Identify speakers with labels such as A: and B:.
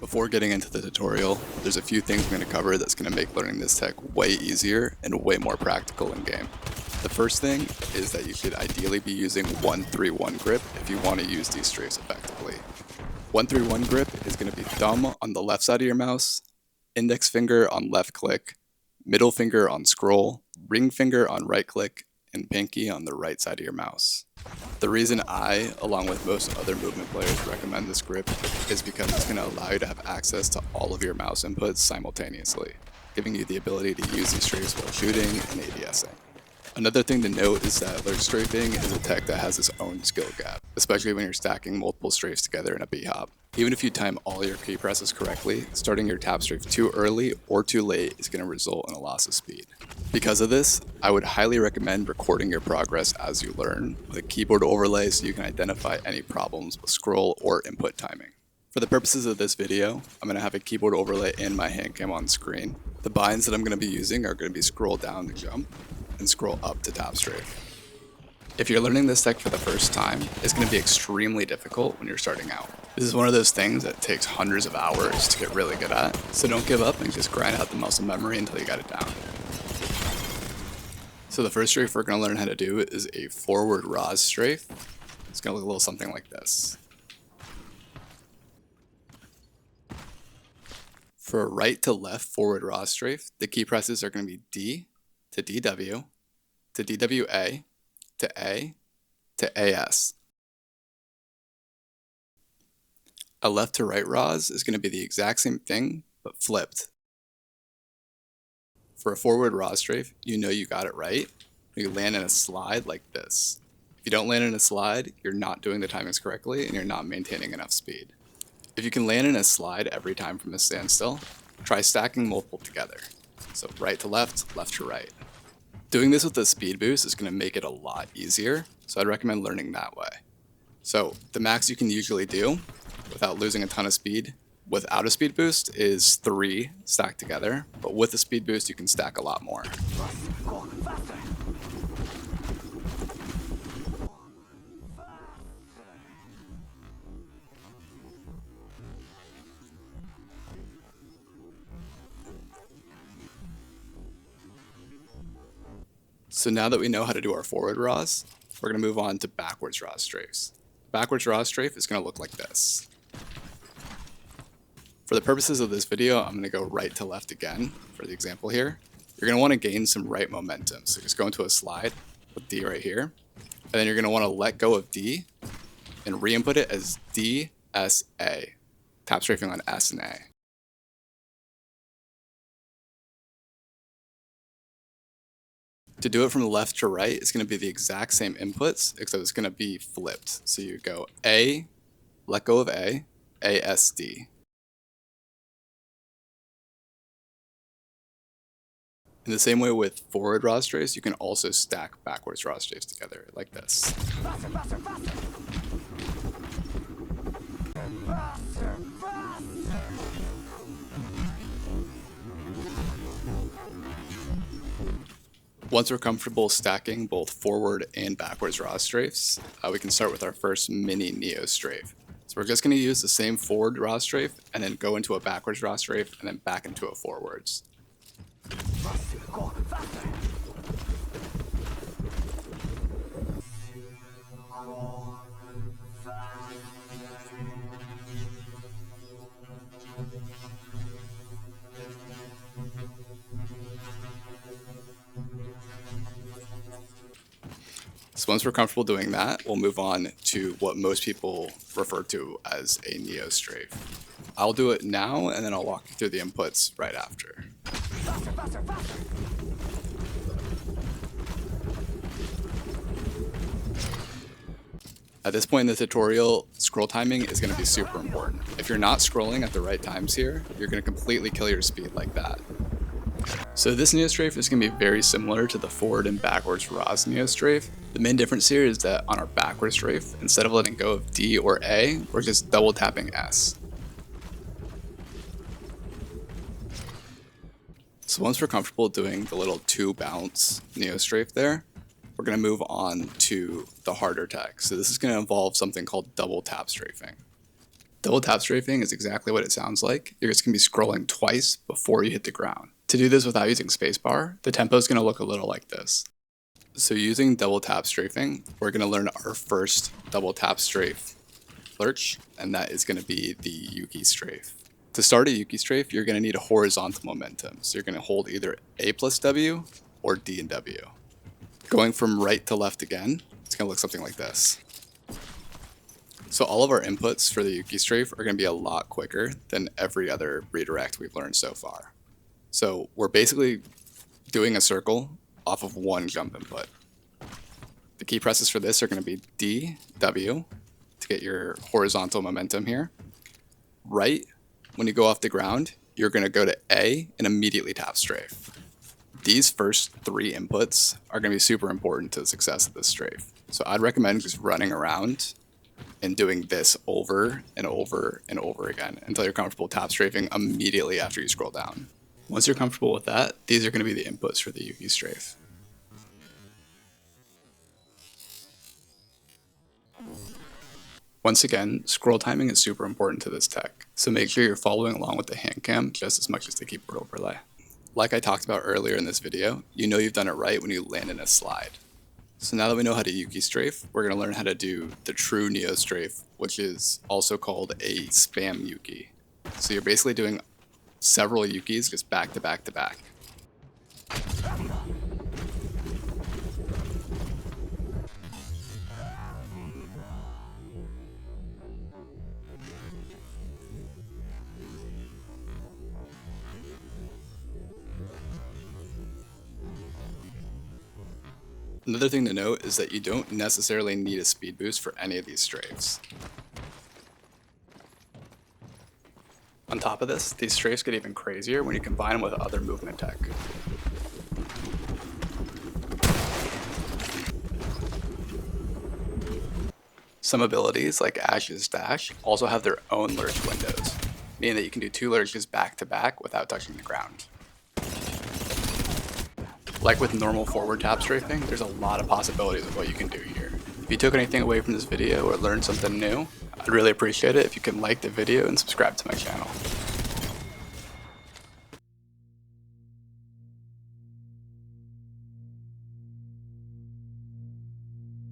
A: Before getting into the tutorial, there's a few things I'm going to cover that's going to make learning this tech way easier and way more practical in game. The first thing is that you should ideally be using 1-3-1 grip if you want to use these strafes effectively. 1-3-1 grip is going to be thumb on the left side of your mouse, index finger on left click, middle finger on scroll, ring finger on right click, and pinky on the right side of your mouse. The reason I, along with most other movement players, recommend this grip is because it's going to allow you to have access to all of your mouse inputs simultaneously, giving you the ability to use these strafes while shooting and ADSing. Another thing to note is that Lurch Strafing is a tech that has its own skill gap, especially when you're stacking multiple strafes together in a B-hop. Even if you time all your key presses correctly, starting your Tap-Strafe too early or too late is going to result in a loss of speed. Because of this, I would highly recommend recording your progress as you learn with a keyboard overlay so you can identify any problems with scroll or input timing. For the purposes of this video, I'm going to have a keyboard overlay and my hand cam on screen. The binds that I'm going to be using are going to be scroll down to jump and scroll up to Tap-Strafe. If you're learning this tech for the first time, it's going to be extremely difficult when you're starting out. This is one of those things that takes hundreds of hours to get really good at, so don't give up and just grind out the muscle memory until you got it down. So the first strafe we're going to learn how to do is a forward RAS strafe. It's going to look a little something like this. For a right to left forward RAS strafe, the key presses are going to be D to DW, to DWA, to A, to AS. A left to right RAS is going to be the exact same thing, but flipped. For a forward RAS strafe, you know you got it right. You land in a slide like this. If you don't land in a slide, you're not doing the timings correctly and you're not maintaining enough speed. If you can land in a slide every time from a standstill, try stacking multiple together. So right to left, left to right. Doing this with a speed boost is going to make it a lot easier, so I'd recommend learning that way. So the max you can usually do without losing a ton of speed without a speed boost is 3 stacked together, but with a speed boost you can stack a lot more. So now that we know how to do our forward RAS, we're going to move on to backwards RAS strafes. Backwards RAS strafe is going to look like this. For the purposes of this video, I'm going to go right to left again for the example here. You're going to want to gain some right momentum, so just go into a slide with D right here, and then you're going to want to let go of D and re-input it as D, S, A, Tap-Strafing on S and A. To do it from left to right, it's going to be the exact same inputs, except it's going to be flipped. So you go A, let go of A, S, D. In the same way with forward RAS strafes, you can also stack backwards RAS strafes together, like this.
B: Faster, faster, faster. Faster, faster.
A: Once we're comfortable stacking both forward and backwards RAS strafes, we can start with our first mini Neo-Strafe. So we're just going to use the same forward RAS strafe and then go into a backwards RAS strafe and then back into a forwards.
B: Faster, go faster.
A: So once we're comfortable doing that, we'll move on to what most people refer to as a Neo-Strafe. I'll do it now, and then I'll walk you through the inputs right after.
B: Faster, faster, faster.
A: At this point in the tutorial, scroll timing is going to be super important. If you're not scrolling at the right times here, you're going to completely kill your speed like that. So this Neo-Strafe is going to be very similar to the forward and backwards RAS Neo-Strafe. The main difference here is that on our backwards strafe, instead of letting go of D or A, we're just double tapping S. So once we're comfortable doing the little 2 bounce Neo-Strafe there, we're going to move on to the harder tech. So this is going to involve something called double Tap-Strafing. Double tap strafing is exactly what it sounds like. You're just going to be scrolling twice before you hit the ground. To do this without using spacebar, the tempo is going to look a little like this. So using double tap strafing, we're going to learn our first double tap strafe lurch, and that is going to be the Yuki Strafe. To start a Yuki Strafe, you're going to need a horizontal momentum. So you're going to hold either A plus W or D and W. Going from right to left again, it's going to look something like this. So all of our inputs for the Yuki Strafe are going to be a lot quicker than every other redirect we've learned so far. So we're basically doing a circle off of one jump input. The key presses for this are going to be D, W, to get your horizontal momentum here. Right, when you go off the ground, you're going to go to A and immediately tap strafe. These first three inputs are going to be super important to the success of this strafe. So I'd recommend just running around and doing this over and over and over again until you're comfortable tap strafing immediately after you scroll down. Once you're comfortable with that, these are going to be the inputs for the Yuki Strafe. Once again, scroll timing is super important to this tech, so make sure you're following along with the hand cam just as much as the keyboard overlay. Like I talked about earlier in this video, you know you've done it right when you land in a slide. So now that we know how to Yuki Strafe, we're going to learn how to do the true Neo-Strafe, which is also called a spam Yuki. So you're basically doing several Yukis just back to back to back. Another thing to note is that you don't necessarily need a speed boost for any of these strafes. On top of this, these strafes get even crazier when you combine them with other movement tech. Some abilities, like Ash's Dash, also have their own lurch windows, meaning that you can do two lurches back to back without touching the ground. Like with normal forward tap strafing, there's a lot of possibilities of what you can do here. If you took anything away from this video or learned something new, I'd really appreciate it if you can like the video and subscribe to my channel.